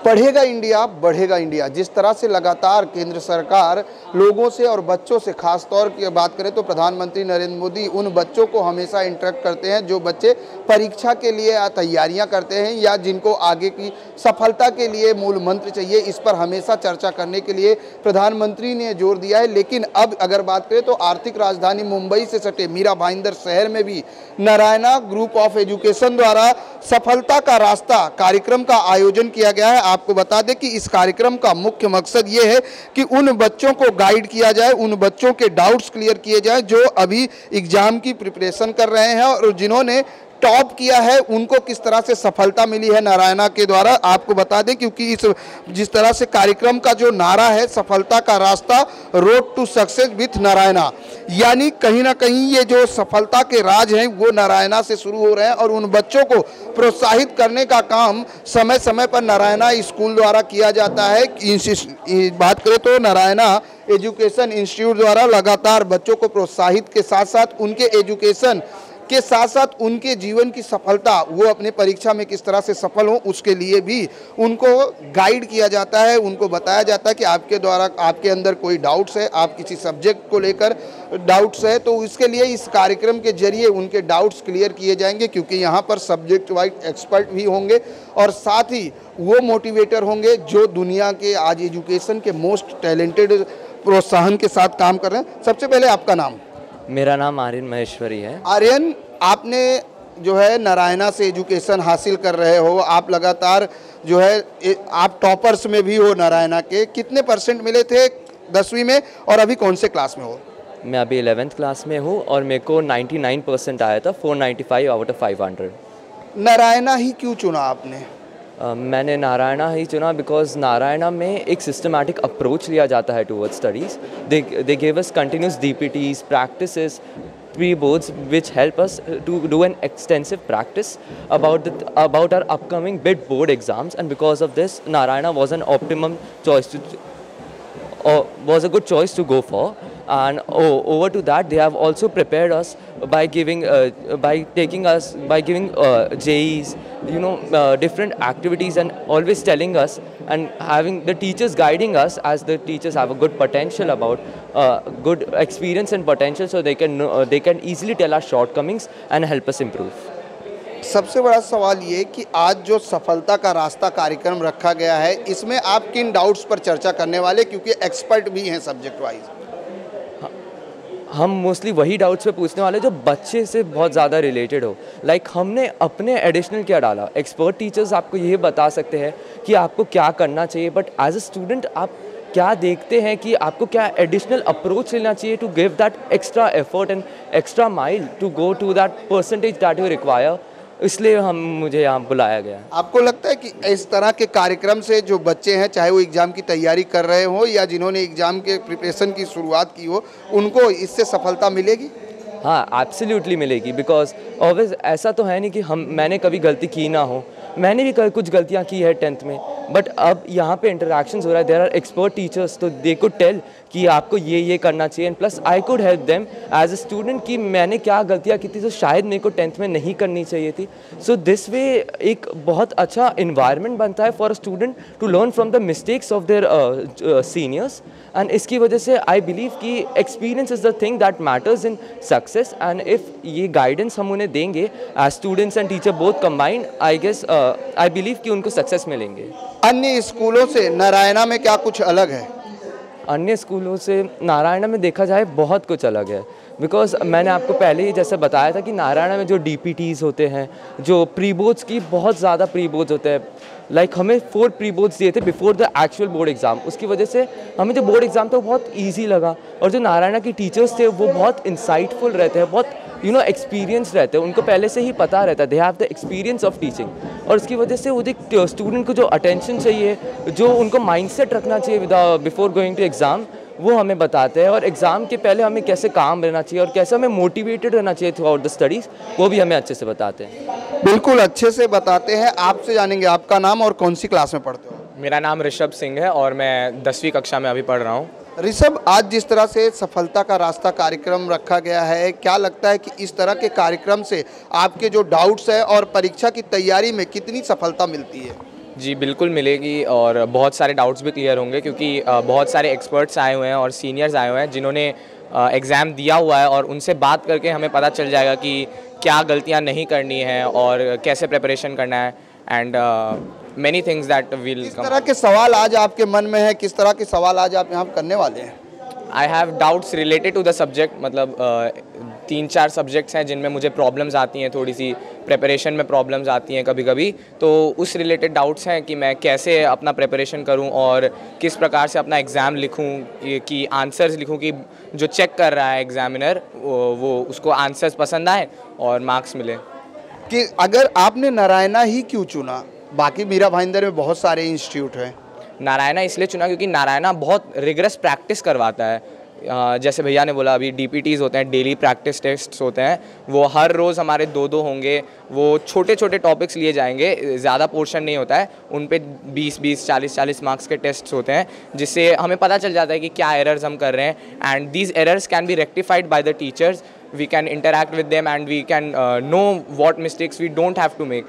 पढ़ेगा इंडिया, बढ़ेगा इंडिया। जिस तरह से लगातार केंद्र सरकार लोगों से और बच्चों से, खास तौर की बात करें तो प्रधानमंत्री नरेंद्र मोदी उन बच्चों को हमेशा इंटरेक्ट करते हैं जो बच्चे परीक्षा के लिए तैयारियां करते हैं या जिनको आगे की सफलता के लिए मूल मंत्र चाहिए। इस पर हमेशा चर्चा करने के लिए प्रधानमंत्री ने जोर दिया है। लेकिन अब अगर बात करें तो आर्थिक राजधानी मुंबई से सटे मीरा भाईंदर शहर में भी नारायणा ग्रुप ऑफ एजुकेशन द्वारा सफलता का रास्ता कार्यक्रम का आयोजन किया गया है। आपको बता दें कि इस कार्यक्रम का मुख्य मकसद ये है कि उन बच्चों को गाइड किया जाए, उन बच्चों के डाउट्स क्लियर किए जाए जो अभी एग्जाम की प्रिपरेशन कर रहे हैं और जिन्होंने टॉप किया है उनको किस तरह से सफलता मिली है नारायणा के द्वारा। आपको बता दें क्योंकि जिस तरह से कार्यक्रम का जो नारा है, सफलता का रास्ता, road to success with Narayana, यानी कहीं ना कहीं ये जो सफलता के राज हैं वो नारायणा से शुरू हो रहे हैं और उन बच्चों को प्रोत्साहित करने का काम समय समय पर नारायणा स्कूल द्वारा किया जाता है। बात करें तो नारायणा एजुकेशन इंस्टीट्यूट द्वारा लगातार बच्चों को प्रोत्साहित के साथ साथ उनके एजुकेशन के साथ साथ उनके जीवन की सफलता, वो अपने परीक्षा में किस तरह से सफल हों, उसके लिए भी उनको गाइड किया जाता है। उनको बताया जाता है कि आपके द्वारा आपके अंदर कोई डाउट्स है, आप किसी सब्जेक्ट को लेकर डाउट्स है तो इसके लिए इस कार्यक्रम के जरिए उनके डाउट्स क्लियर किए जाएंगे क्योंकि यहाँ पर सब्जेक्ट वाइज एक्सपर्ट भी होंगे और साथ ही वो मोटिवेटर होंगे जो दुनिया के आज एजुकेशन के मोस्ट टैलेंटेड प्रोत्साहन के साथ काम कर रहे हैं। सबसे पहले आपका नाम? मेरा नाम आर्यन महेश्वरी है। आर्यन, आपने जो है नारायणा से एजुकेशन हासिल कर रहे हो, आप लगातार जो है आप टॉपर्स में भी हो नारायणा के। कितने परसेंट मिले थे 10वीं में और अभी कौन से क्लास में हो? मैं अभी 11th क्लास में हूँ और मेरे को 99% आया था, 495 आउट ऑफ 500। नारायणा ही क्यों चुना आपने? मैंने नारायणा ही चुना बिकॉज नारायणा में एक सिस्टमैटिक अप्रोच लिया जाता है towards studies. They give us continuous DPTs, practices, pre-boards which help us to do an extensive practice about our upcoming bid board exams, and because of this Narayana was an optimum choice was a good choice to go for. And over to that, they have also prepared us by giving JEs, different activities, and always telling us and having the teachers guiding us, as the teachers have a good potential about good experience and potential, so they can easily tell our shortcomings and help us improve. सबसे बड़ा सवाल ये कि आज जो सफलता का रास्ता कार्यक्रम रखा गया है, इसमें आप किन डाउट्स पर चर्चा करने वाले, क्योंकि एक्सपर्ट भी हैं सब्जेक्ट वाइज? हम मोस्टली वही डाउट्स पे पूछने वाले जो बच्चे से बहुत ज़्यादा रिलेटेड हो। लाइक हमने अपने एडिशनल क्या डाला, एक्सपर्ट टीचर्स आपको ये बता सकते हैं कि आपको क्या करना चाहिए, बट एज अ स्टूडेंट आप क्या देखते हैं कि आपको क्या एडिशनल अप्रोच लेना चाहिए to give that extra effort and extra mile to go to that percentage that you require. इसलिए मुझे यहाँ बुलाया गया। आपको लगता है कि इस तरह के कार्यक्रम से जो बच्चे हैं, चाहे वो एग्ज़ाम की तैयारी कर रहे हो या जिन्होंने एग्ज़ाम के प्रिपरेशन की शुरुआत की हो, उनको इससे सफलता मिलेगी? हाँ, एब्सोल्युटली मिलेगी, बिकॉज ऑब्वियस ऐसा तो है नहीं कि मैंने कभी गलती की ना हो। मैंने भी कुछ गलतियाँ की है 10th में, बट अब यहाँ पे इंटरेक्शंस हो रहा है, देयर आर एक्सपर्ट टीचर्स, तो दे कुड टेल कि आपको ये करना चाहिए, and plus I could help them as a student कि मैंने क्या गलतियाँ की थी जो शायद मेरे को 10th में नहीं करनी चाहिए थी। सो दिस वे एक बहुत अच्छा इन्वायरमेंट बनता है for a student to learn from the mistakes of their seniors, and इसकी वजह से आई बिलीव कि experience is the thing that matters in success, and if ये गाइडेंस हम उन्हें देंगे as students and teacher both combined, I guess I believe कि उनको सक्सेस मिलेंगे। अन्य स्कूलों से नारायणा में क्या कुछ अलग है? अन्य स्कूलों से नारायणा में देखा जाए बहुत कुछ अलग है, बिकॉज मैंने आपको पहले ही जैसे बताया था कि नारायणा में जो DPTs होते हैं, जो प्री बोर्ड्स की बहुत ज़्यादा प्री बोर्ड्स होते हैं, लाइक हमें 4 प्री बोर्ड्स दिए थे before the actual board exam. उसकी वजह से हमें जो बोर्ड एग्ज़ाम था वो बहुत ईजी लगा, और जो नारायणा की टीचर्स थे वो बहुत इंसाइटफुल रहते हैं, बहुत एक्सपीरियंस रहते हैं, उनको पहले से ही पता रहता है, they have the experience of teaching, और उसकी वजह से वो स्टूडेंट को जो अटेंशन चाहिए, जो उनको माइंडसेट रखना चाहिए बिफोर गोइंग टू एग्ज़ाम, वो हमें बताते हैं, और एग्ज़ाम के पहले हमें कैसे काम रहना चाहिए और कैसे हमें मोटिवेटेड रहना चाहिए थ्रू आउट द स्टडीज़, वो भी हमें अच्छे से बताते हैं। बिल्कुल अच्छे से बताते हैं। आपसे जानेंगे आपका नाम और कौन सी क्लास में पढ़ते हो? मेरा नाम ऋषभ सिंह है और मैं 10वीं कक्षा में अभी पढ़ रहा हूँ। ऋषभ, आज जिस तरह से सफलता का रास्ता कार्यक्रम रखा गया है, क्या लगता है कि इस तरह के कार्यक्रम से आपके जो डाउट्स है और परीक्षा की तैयारी में कितनी सफलता मिलती है? जी बिल्कुल मिलेगी, और बहुत सारे डाउट्स भी क्लियर होंगे क्योंकि बहुत सारे एक्सपर्ट्स आए हुए हैं और सीनियर्स आए हुए हैं जिन्होंने एग्ज़ाम दिया हुआ है, और उनसे बात करके हमें पता चल जाएगा कि क्या गलतियां नहीं करनी है और कैसे प्रिपरेशन करना है, and many things that will किस तरह के सवाल आज आपके मन में है, किस तरह के सवाल आज आप यहाँ करने वाले हैं? I have doubts related to the subject, मतलब 3-4 सब्जेक्ट्स हैं जिनमें मुझे प्रॉब्लम्स आती हैं, थोड़ी सी प्रिपरेशन में प्रॉब्लम्स आती हैं कभी कभी, तो उस रिलेटेड डाउट्स हैं कि मैं कैसे अपना प्रिपरेशन करूं और किस प्रकार से अपना एग्ज़ाम लिखूं, कि आंसर्स लिखूं कि जो चेक कर रहा है एग्ज़ामिनर वो उसको आंसर्स पसंद आए और मार्क्स मिले। कि अगर आपने नारायणा ही क्यों चुना, बाकी मीरा भाईंदर में बहुत सारे इंस्टीट्यूट हैं? नारायणा इसलिए चुना क्योंकि नारायणा बहुत रिगरस प्रैक्टिस करवाता है। जैसे भैया ने बोला, अभी DPTs होते हैं, डेली प्रैक्टिस टेस्ट्स होते हैं, वो हर रोज़ हमारे 2-2 होंगे। वो छोटे छोटे टॉपिक्स लिए जाएंगे, ज़्यादा पोर्शन नहीं होता है, उन पे 20-20, 40-40 मार्क्स के टेस्ट्स होते हैं, जिससे हमें पता चल जाता है कि क्या एरर्स हम कर रहे हैं, and these errors can be rectified by the teachers. We can interact with them and we can know what mistakes we don't have to make.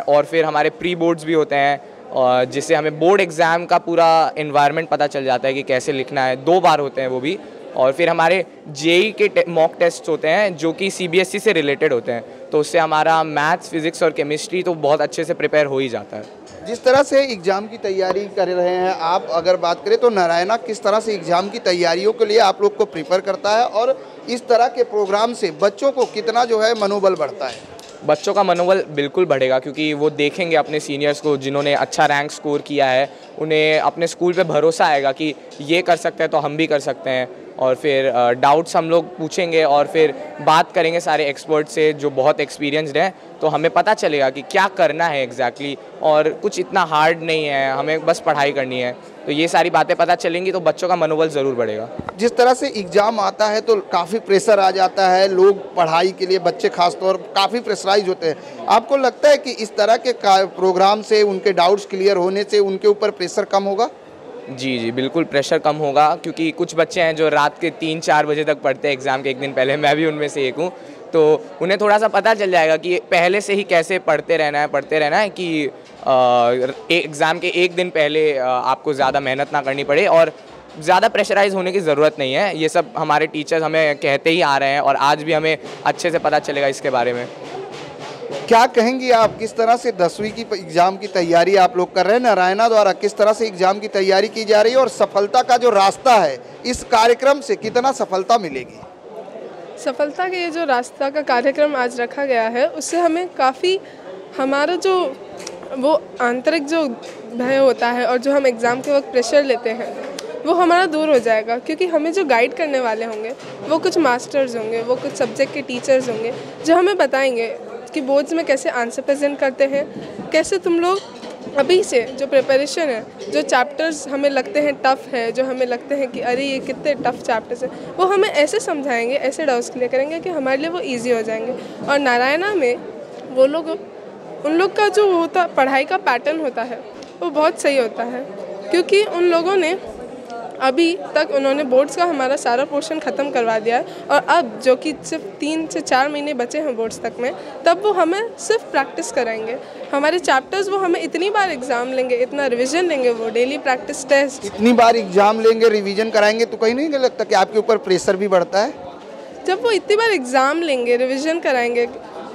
और फिर हमारे प्री बोर्ड्स भी होते हैं, और जिससे हमें बोर्ड एग्ज़ाम का पूरा इन्वायरमेंट पता चल जाता है कि कैसे लिखना है। 2 बार होते हैं वो भी। और फिर हमारे JEE के मॉक टेस्ट होते हैं जो कि CBSE से रिलेटेड होते हैं, तो उससे हमारा मैथ्स, फिज़िक्स और केमिस्ट्री तो बहुत अच्छे से प्रिपेयर हो ही जाता है। जिस तरह से एग्ज़ाम की तैयारी कर रहे हैं आप, अगर बात करें तो नारायणा किस तरह से एग्ज़ाम की तैयारियों के लिए आप लोग को प्रिपेयर करता है, और इस तरह के प्रोग्राम से बच्चों को कितना जो है मनोबल बढ़ता है? बच्चों का मनोबल बिल्कुल बढ़ेगा क्योंकि वो देखेंगे अपने सीनियर्स को जिन्होंने अच्छा रैंक स्कोर किया है, उन्हें अपने स्कूल पे भरोसा आएगा कि ये कर सकते हैं तो हम भी कर सकते हैं। और फिर डाउट्स हम लोग पूछेंगे और फिर बात करेंगे सारे एक्सपर्ट से जो बहुत एक्सपीरियंस्ड हैं, तो हमें पता चलेगा कि क्या करना है एग्जैक्टली, और कुछ इतना हार्ड नहीं है, हमें बस पढ़ाई करनी है। तो ये सारी बातें पता चलेंगी तो बच्चों का मनोबल ज़रूर बढ़ेगा। जिस तरह से एग्ज़ाम आता है तो काफ़ी प्रेशर आ जाता है, लोग पढ़ाई के लिए, बच्चे खासतौर काफ़ी प्रेशराइज होते हैं। आपको लगता है कि इस तरह के प्रोग्राम से उनके डाउट्स क्लियर होने से उनके ऊपर प्रेशर कम होगा? जी बिल्कुल प्रेशर कम होगा, क्योंकि कुछ बच्चे हैं जो रात के 3-4 बजे तक पढ़ते हैं एग्ज़ाम के एक दिन पहले, मैं भी उनमें से एक हूँ। तो उन्हें थोड़ा सा पता चल जाएगा कि पहले से ही कैसे पढ़ते रहना है कि एग्ज़ाम के एक दिन पहले आपको ज़्यादा मेहनत ना करनी पड़े और ज़्यादा प्रेशराइज़ होने की ज़रूरत नहीं है। ये सब हमारे टीचर्स हमें कहते ही आ रहे हैं और आज भी हमें अच्छे से पता चलेगा इसके बारे में। क्या कहेंगी आप, किस तरह से 10वीं की एग्ज़ाम की तैयारी आप लोग कर रहे हैं? नारायणा द्वारा किस तरह से एग्ज़ाम की तैयारी की जा रही है और सफलता का जो रास्ता है इस कार्यक्रम से कितना सफलता मिलेगी? सफलता के ये जो रास्ता का कार्यक्रम आज रखा गया है, उससे हमें काफ़ी हमारा जो वो आंतरिक जो भय होता है और जो हम एग्ज़ाम के वक्त प्रेशर लेते हैं वो हमारा दूर हो जाएगा, क्योंकि हमें जो गाइड करने वाले होंगे वो कुछ मास्टर्स होंगे, वो कुछ सब्जेक्ट के टीचर्स होंगे जो हमें बताएंगे कि बोर्ड्स में कैसे आंसर प्रेजेंट करते हैं, कैसे तुम लोग अभी से जो प्रिपरेशन है, जो चैप्टर्स हमें लगते हैं टफ़ है, जो हमें लगते हैं कि अरे ये कितने टफ़ चैप्टर्स हैं, वो हमें ऐसे समझाएंगे, ऐसे डाउट्स क्लियर करेंगे कि हमारे लिए वो ईजी हो जाएंगे। और नारायणा में वो लोग, उन लोग का जो होता पढ़ाई का पैटर्न होता है वो बहुत सही होता है, क्योंकि उन लोगों ने अभी तक उन्होंने बोर्ड्स का हमारा सारा पोर्शन ख़त्म करवा दिया है, और अब जो कि सिर्फ 3 से 4 महीने बचे हैं बोर्ड्स तक में, तब वो हमें सिर्फ प्रैक्टिस कराएंगे। हमारे चैप्टर्स वो हमें इतनी बार एग्ज़ाम लेंगे, इतना रिवीजन लेंगे, वो डेली प्रैक्टिस टेस्ट इतनी बार एग्ज़ाम लेंगे, रिवीजन कराएंगे, तो कहीं नहीं लगता कि आपके ऊपर प्रेशर भी बढ़ता है? जब वो इतनी बार एग्ज़ाम लेंगे, रिवीजन कराएंगे,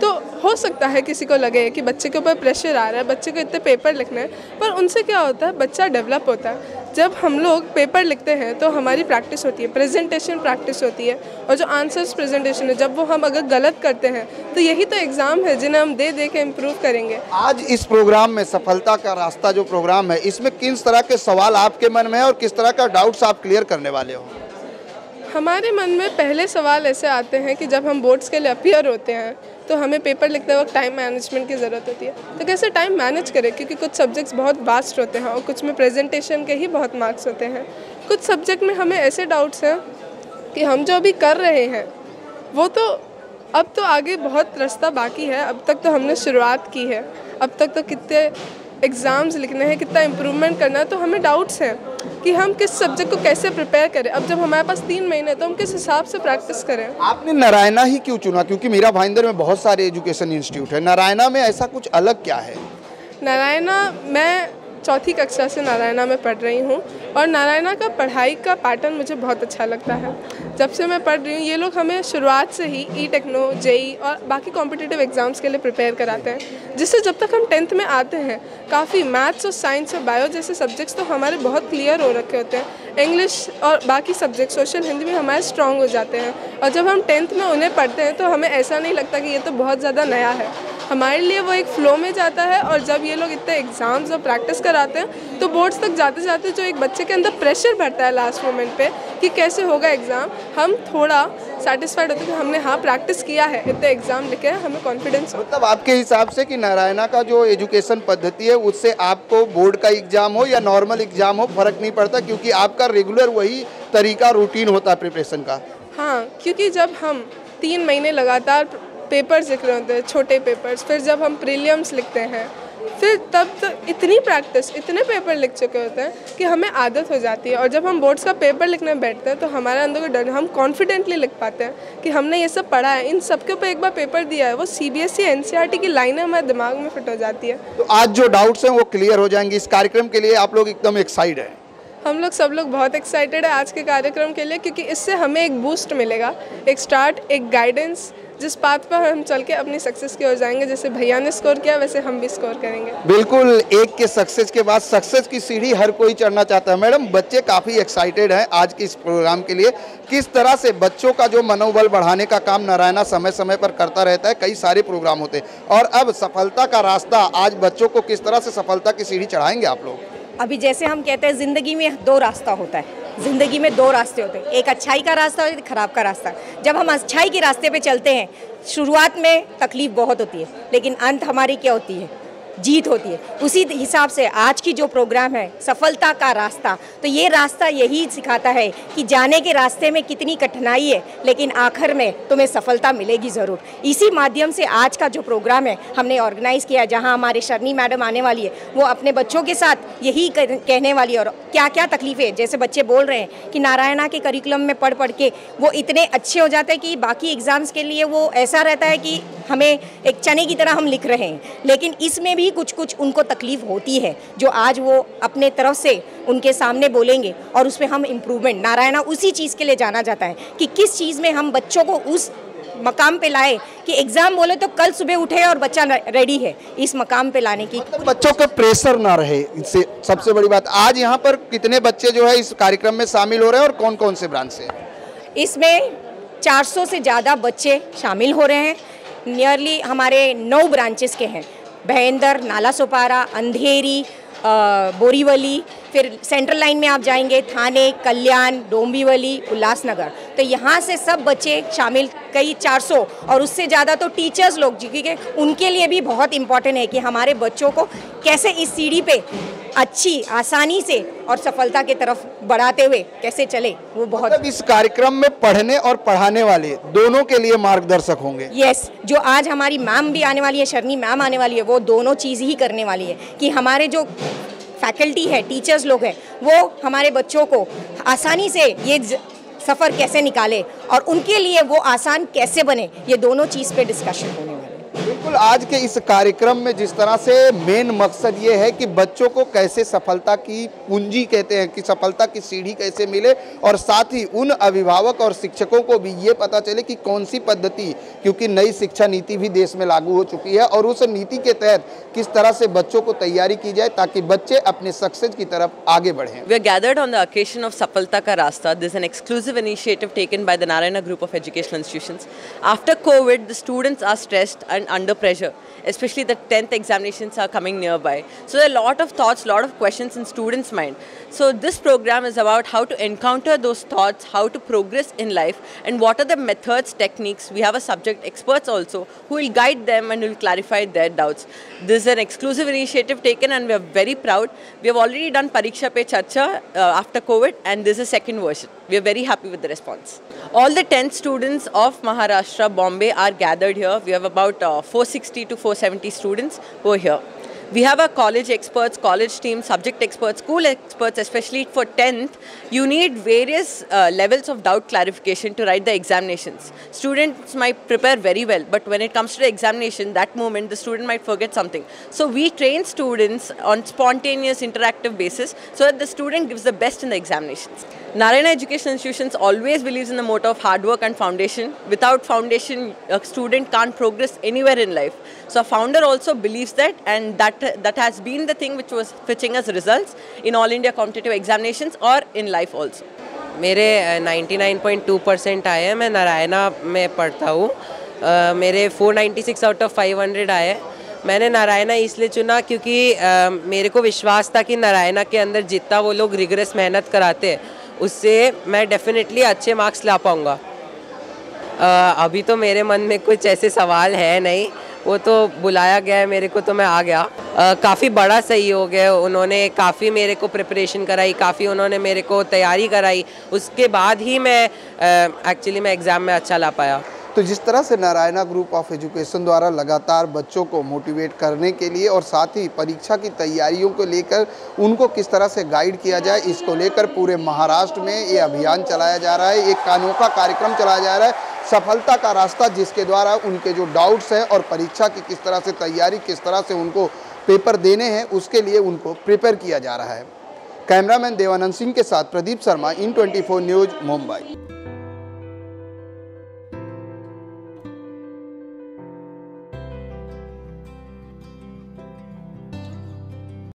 तो हो सकता है किसी को लगे कि बच्चे के ऊपर प्रेशर आ रहा है, बच्चे को इतने पेपर लिखने हैं, पर उनसे क्या होता है, बच्चा डेवलप होता है। जब हम लोग पेपर लिखते हैं तो हमारी प्रैक्टिस होती है, प्रेजेंटेशन प्रैक्टिस होती है, और जो आंसर्स प्रेजेंटेशन है, जब वो हम अगर गलत करते हैं तो यही तो एग्ज़ाम है जिन्हें हम दे के इम्प्रूव करेंगे। आज इस प्रोग्राम में सफलता का रास्ता जो प्रोग्राम है, इसमें किस तरह के सवाल आपके मन में है और किस तरह का डाउट्स आप क्लियर करने वाले हो? हमारे मन में पहले सवाल ऐसे आते हैं कि जब हम बोर्ड्स के लिए अपीयर होते हैं तो हमें पेपर लिखते वक्त टाइम मैनेजमेंट की ज़रूरत होती है, तो कैसे टाइम मैनेज करें, क्योंकि कुछ सब्जेक्ट्स बहुत वास्ट होते हैं और कुछ में प्रेजेंटेशन के ही बहुत मार्क्स होते हैं। कुछ सब्जेक्ट में हमें ऐसे डाउट्स हैं कि हम जो अभी कर रहे हैं वो तो अब तो आगे बहुत रास्ता बाकी है, अब तक तो हमने शुरुआत की है, अब तक तो कितने एग्ज़ाम्स लिखने हैं, कितना इम्प्रूवमेंट करना है, तो हमें डाउट्स हैं कि हम किस सब्जेक्ट को कैसे प्रिपेयर करें। अब जब हमारे पास 3 महीने तो हम किस हिसाब से प्रैक्टिस करें। आपने नारायणा ही क्यों चुना? क्योंकि मीरा भाईंदर में बहुत सारे एजुकेशन इंस्टीट्यूट है, नारायणा में ऐसा कुछ अलग क्या है? नारायणा, मैं चौथी कक्षा से नारायणा में पढ़ रही हूँ और नारायणा का पढ़ाई का पैटर्न मुझे बहुत अच्छा लगता है। जब से मैं पढ़ रही हूँ ये लोग हमें शुरुआत से ही ई-टेक्नो, जेई और बाकी कॉम्पिटिटिव एग्ज़ाम्स के लिए प्रिपेयर कराते हैं, जिससे जब तक हम 10th में आते हैं काफ़ी मैथ्स और साइंस और बायो जैसे सब्जेक्ट्स तो हमारे बहुत क्लियर हो रखे होते हैं। इंग्लिश और बाकी सब्जेक्ट सोशल हिंदी भी हमारे स्ट्रॉन्ग हो जाते हैं और जब हम 10th में उन्हें पढ़ते हैं तो हमें ऐसा नहीं लगता कि ये तो बहुत ज़्यादा नया है। हमारे लिए वो एक फ़्लो में जाता है और जब ये लोग इतने एग्ज़ाम्स और प्रैक्टिस कराते हैं तो बोर्ड्स तक जाते जाते जो एक बच्चे के अंदर प्रेशर बढ़ता है लास्ट मोमेंट पे कि कैसे होगा एग्ज़ाम, हम थोड़ा सेटिस्फाइड होते हैं कि हमने हाँ प्रैक्टिस किया है, इतने एग्ज़ाम लिखे हैं, हमें कॉन्फिडेंस हो। मतलब आपके हिसाब से कि नारायणा का जो एजुकेशन पद्धति है उससे आपको बोर्ड का एग्ज़ाम हो या नॉर्मल एग्ज़ाम हो फ़र्क नहीं पड़ता, क्योंकि आपका रेगुलर वही तरीका रूटीन होता है प्रिपरेशन का? हाँ, क्योंकि जब हम 3 महीने लगातार पेपर्स लिख रहे होते हैं, छोटे पेपर्स, फिर जब हम प्रीलिम्स लिखते हैं, फिर तब तक इतनी प्रैक्टिस, इतने पेपर लिख चुके होते हैं कि हमें आदत हो जाती है और जब हम बोर्ड्स का पेपर लिखने बैठते हैं तो हमारे अंदर को डर, हम कॉन्फिडेंटली लिख पाते हैं कि हमने ये सब पढ़ा है, इन सब के ऊपर एक बार पेपर दिया है, वो CBSE NCERT की लाइनें हमारे दिमाग में फिट हो जाती है। तो आज जो डाउट्स हैं वो क्लियर हो जाएंगे। इस कार्यक्रम के लिए आप लोग एकदम एक्साइटेड हैं? हम लोग सब लोग बहुत एक्साइटेड है आज के कार्यक्रम के लिए, क्योंकि इससे हमें एक बूस्ट मिलेगा, एक स्टार्ट, एक गाइडेंस, जिस पाथ पर हम चल के अपनी सक्सेस की ओर जाएंगे। जैसे भैया ने स्कोर किया वैसे हम भी स्कोर करेंगे। बिल्कुल, एक के सक्सेस के बाद सक्सेस की सीढ़ी हर कोई चढ़ना चाहता है। मैडम, बच्चे काफ़ी एक्साइटेड हैं आज के इस प्रोग्राम के लिए। किस तरह से बच्चों का जो मनोबल बढ़ाने का काम नारायणा समय समय पर करता रहता है, कई सारे प्रोग्राम होते हैं, और अब सफलता का रास्ता, आज बच्चों को किस तरह से सफलता की सीढ़ी चढ़ाएंगे आप लोग? अभी जैसे हम कहते हैं ज़िंदगी में 2 रास्ता होता है, ज़िंदगी में 2 रास्ते होते हैं, एक अच्छाई का रास्ता और एक खराब का रास्ता। जब हम अच्छाई के रास्ते पे चलते हैं, शुरुआत में तकलीफ बहुत होती है, लेकिन अंत हमारी क्या होती है? जीत होती है। उसी हिसाब से आज की जो प्रोग्राम है सफलता का रास्ता, तो ये रास्ता यही सिखाता है कि जाने के रास्ते में कितनी कठिनाई है, लेकिन आखिर में तुम्हें सफलता मिलेगी ज़रूर। इसी माध्यम से आज का जो प्रोग्राम है हमने ऑर्गेनाइज़ किया, जहां हमारे शर्नी मैडम आने वाली है, वो अपने बच्चों के साथ यही कहने वाली है और क्या क्या तकलीफ़ें, जैसे बच्चे बोल रहे हैं कि नारायणा के करिकुलम में पढ़ पढ़ के वो इतने अच्छे हो जाते हैं कि बाकी एग्ज़ाम्स के लिए वो ऐसा रहता है कि हमें एक चने की तरह हम लिख रहे हैं, लेकिन इसमें भी कुछ कुछ उनको तकलीफ होती है जो आज वो अपने तरफ से उनके सामने बोलेंगे और उस पर हम इम्प्रूवमेंट, नारायणा उसी चीज़ के लिए जाना जाता है कि किस चीज़ में हम बच्चों को उस मकाम पे लाए कि एग्ज़ाम बोले तो कल सुबह उठे और बच्चा रेडी है इस मकाम पे लाने की। मतलब बच्चों के प्रेशर ना रहे, इससे सबसे बड़ी बात। आज यहाँ पर कितने बच्चे जो है इस कार्यक्रम में शामिल हो रहे हैं और कौन कौन से ब्रांच से? इसमें 400 से ज़्यादा बच्चे शामिल हो रहे हैं। नियरली हमारे 9 ब्रांचेस के हैं, भयंदर, नाला सोपारा, अंधेरी, बोरीवली, फिर सेंट्रल लाइन में आप जाएंगे थाने, कल्याण, डोंबिवली, उल्लासनगर। तो यहाँ से सब बच्चे शामिल, कई 400 और उससे ज़्यादा तो टीचर्स लोग, क्योंकि उनके लिए भी बहुत इम्पॉर्टेंट है कि हमारे बच्चों को कैसे इस सीढ़ी पे अच्छी आसानी से और सफलता की तरफ बढ़ाते हुए कैसे चले, वो बहुत। मतलब इस कार्यक्रम में पढ़ने और पढ़ाने वाले दोनों के लिए मार्गदर्शक होंगे। यस, जो आज हमारी मैम भी आने वाली है, शर्नी मैम आने वाली है, वो दोनों चीज़ ही करने वाली है कि हमारे जो फैकल्टी है, टीचर्स लोग हैं, वो हमारे बच्चों को आसानी से ये सफ़र कैसे निकाले और उनके लिए वो आसान कैसे बने, ये दोनों चीज़ पे डिस्कशन होने वाला है। बिल्कुल, आज के इस कार्यक्रम में जिस तरह से मेन मकसद ये है कि बच्चों को कैसे सफलता की पूंजी कहते हैं कि सफलता की सीढ़ी कैसे मिले, और साथ ही उन अभिभावक और शिक्षकों को भी ये पता चले कि कौन सी पद्धति, क्योंकि नई शिक्षा नीति भी देश में लागू हो चुकी है, और उस नीति के तहत किस तरह से बच्चों को तैयारी की जाए ताकि बच्चे अपने सक्सेस की तरफ आगे बढ़ें। We are gathered on the occasion of Safalta Ka Rasta. This is an exclusive initiative taken by the Narayana Group of Educational Institutions. After COVID, the students are stressed and under pressure, especially the 10th examinations are coming nearby. So there are a lot of thoughts, lot of questions in students' mind. So this program is about how to encounter those thoughts, how to progress in life, and what are the methods, techniques. We have a subject experts also who will guide them and will clarify their doubts. This is an exclusive initiative taken and we are very proud. We have already done Pariksha Pe Charcha after COVID, and this is second version. We are very happy with the response. All the 10th students of Maharashtra, Bombay are gathered here. We have about 460 to 470 students who are here. We have our college experts, college team, subject experts, school experts, especially for 10th. You need various levels of doubt clarification to write the examinations. Students might prepare very well, but when it comes to the examination, that moment the student might forget something. So we train students on spontaneous interactive basis so that the student gives the best in the examinations. Narayana Educational Institutions always believes in the motto of hard work and foundation. Without foundation, a student can't progress anywhere in life. So our founder also believes that, and that has been the thing which was fetching us results in All India competitive examinations or in life also. मेरे 99.2% आए हैं। मैं नारायणा में पढ़ता हूँ। मेरे 496 out of 500 आए। मैंने नारायणा इसलिए चुना क्योंकि मेरे को विश्वास था कि नारायणा के अंदर जितना वो लोग रिगरस मेहनत कराते हैं उससे मैं डेफिनेटली अच्छे मार्क्स ला पाऊँगा। अभी तो मेरे मन में कुछ ऐसे सवाल है नहीं, वो तो बुलाया गया है मेरे को तो मैं आ गया। काफ़ी बड़ा सहयोग है, उन्होंने काफ़ी मेरे को प्रिपरेशन कराई, काफ़ी उन्होंने मेरे को तैयारी कराई, उसके बाद ही मैं एक्चुअली मैं एग्ज़ाम में अच्छा ला पाया। तो जिस तरह से नारायणा ग्रुप ऑफ एजुकेशन द्वारा लगातार बच्चों को मोटिवेट करने के लिए और साथ ही परीक्षा की तैयारियों को लेकर उनको किस तरह से गाइड किया जाए, इसको लेकर पूरे महाराष्ट्र में ये अभियान चलाया जा रहा है। एक अनोखा कार्यक्रम चलाया जा रहा है, सफलता का रास्ता, जिसके द्वारा उनके जो डाउट्स हैं और परीक्षा की किस तरह से तैयारी, किस तरह से उनको पेपर देने हैं, उसके लिए उनको प्रिपेयर किया जा रहा है। कैमरामैन देवानंद सिंह के साथ प्रदीप शर्मा, IN24 न्यूज़, मुंबई।